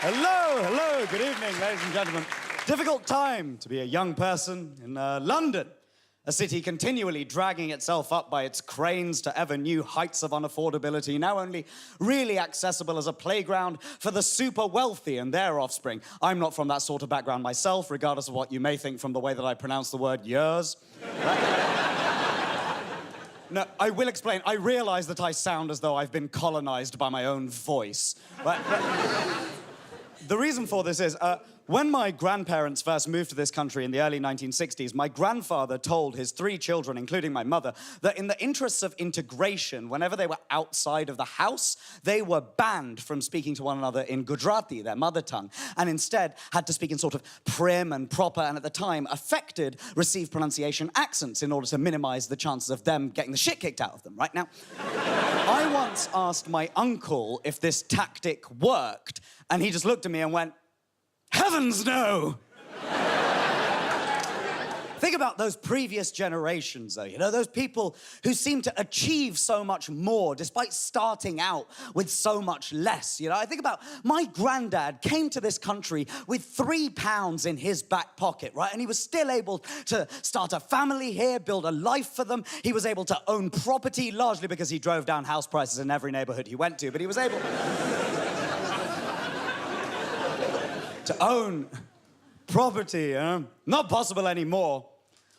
Hello, good evening, ladies and gentlemen. Difficult time to be a young person in London, a city continually dragging itself up by its cranes to ever new heights of unaffordability, now only really accessible as a playground for the super wealthy and their offspring. I'm not from that sort of background myself, regardless of what you may think from the way that I pronounce the word yours. No, I will explain. I realize that I sound as though I've been colonized by my own voice. But the reason for this is, when my grandparents first moved to this country in the early 1960s, my grandfather told his 3 children, including my mother, that in the interests of integration, whenever they were outside of the house, they were banned from speaking to one another in Gujarati, their mother tongue, and instead had to speak in sort of prim and proper, and at the time, affected received pronunciation accents in order to minimize the chances of them getting the shit kicked out of them, right? Now, I once asked my uncle if this tactic worked, and he just looked at me and went, "Heavens, no!" Think about those previous generations, though, you know, those people who seem to achieve so much more despite starting out with so much less, you know? I think about my granddad came to this country with £3 in his back pocket, right? And he was still able to start a family here, build a life for them. He was able to own property, largely because he drove down house prices in every neighborhood he went to, but he was able to own property, not possible anymore.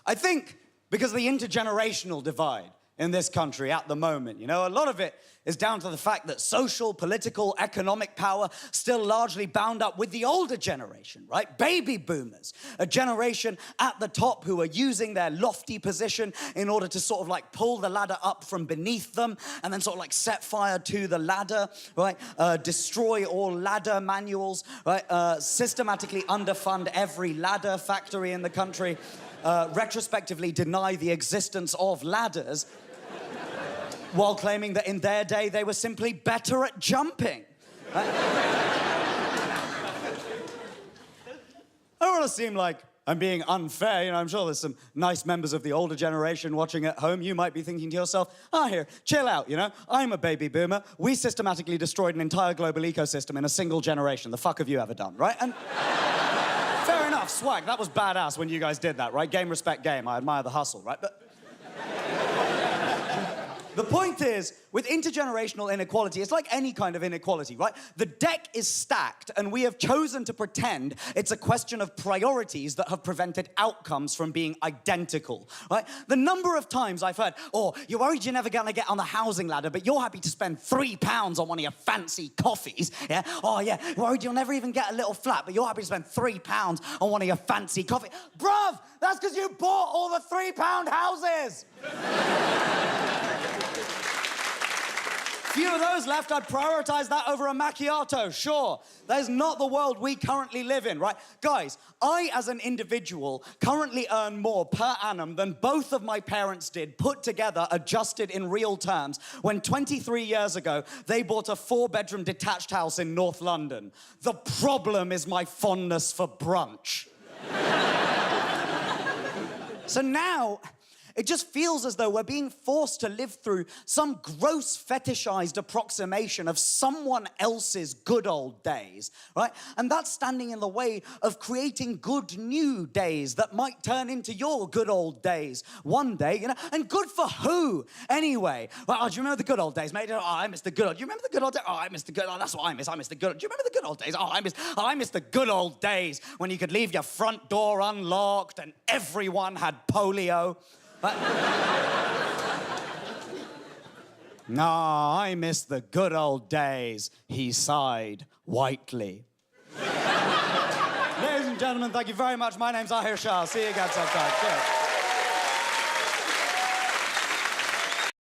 I think because of the intergenerational divide in this country at the moment, you know, a lot of it is down to the fact that social, political, economic power still largely bound up with the older generation, right? Baby boomers, a generation at the top who are using their lofty position in order to sort of like pull the ladder up from beneath them and then sort of like set fire to the ladder, right? Destroy all ladder manuals, right? Systematically underfund every ladder factory in the country, retrospectively deny the existence of ladders, while claiming that in their day they were simply better at jumping. I don't want to seem like I'm being unfair, you know, I'm sure there's some nice members of the older generation watching at home. You might be thinking to yourself, Ahir, chill out, you know? I'm a baby boomer. We systematically destroyed an entire global ecosystem in a single generation. The fuck have you ever done, right? And fair enough, swag, that was badass when you guys did that, right? Game, respect, game. I admire the hustle, right? But the point is, with intergenerational inequality, it's like any kind of inequality, right? The deck is stacked, and we have chosen to pretend it's a question of priorities that have prevented outcomes from being identical, right? The number of times I've heard, "Oh, you're worried you're never gonna get on the housing ladder, but you're happy to spend £3 on one of your fancy coffees, yeah? Oh, yeah, worried you'll never even get a little flat, but you're happy to spend £3 on one of your fancy coffees." Bruv, that's because you bought all the £3 houses! Few of those left, I'd prioritize that over a macchiato, sure. That is not the world we currently live in, right? Guys, I, as an individual, currently earn more per annum than both of my parents did, put together, adjusted in real terms, when 23 years ago, they bought a 4-bedroom detached house in North London. The problem is my fondness for brunch. So now, it just feels as though we're being forced to live through some gross fetishized approximation of someone else's good old days, right? And that's standing in the way of creating good new days that might turn into your good old days one day, you know? And good for who, anyway? Well, oh, do you remember the good old days, mate? Oh, I miss the good old... Do you remember the good old days? Oh, I miss the good... Oh, that's what I miss. I miss the good... Do you remember the good old days? Oh, I miss the good old days when you could leave your front door unlocked and everyone had polio. No, I miss the good old days, he sighed whitely. Ladies and gentlemen, thank you very much. My name's Ahir Shah. See you again sometime. Cheers.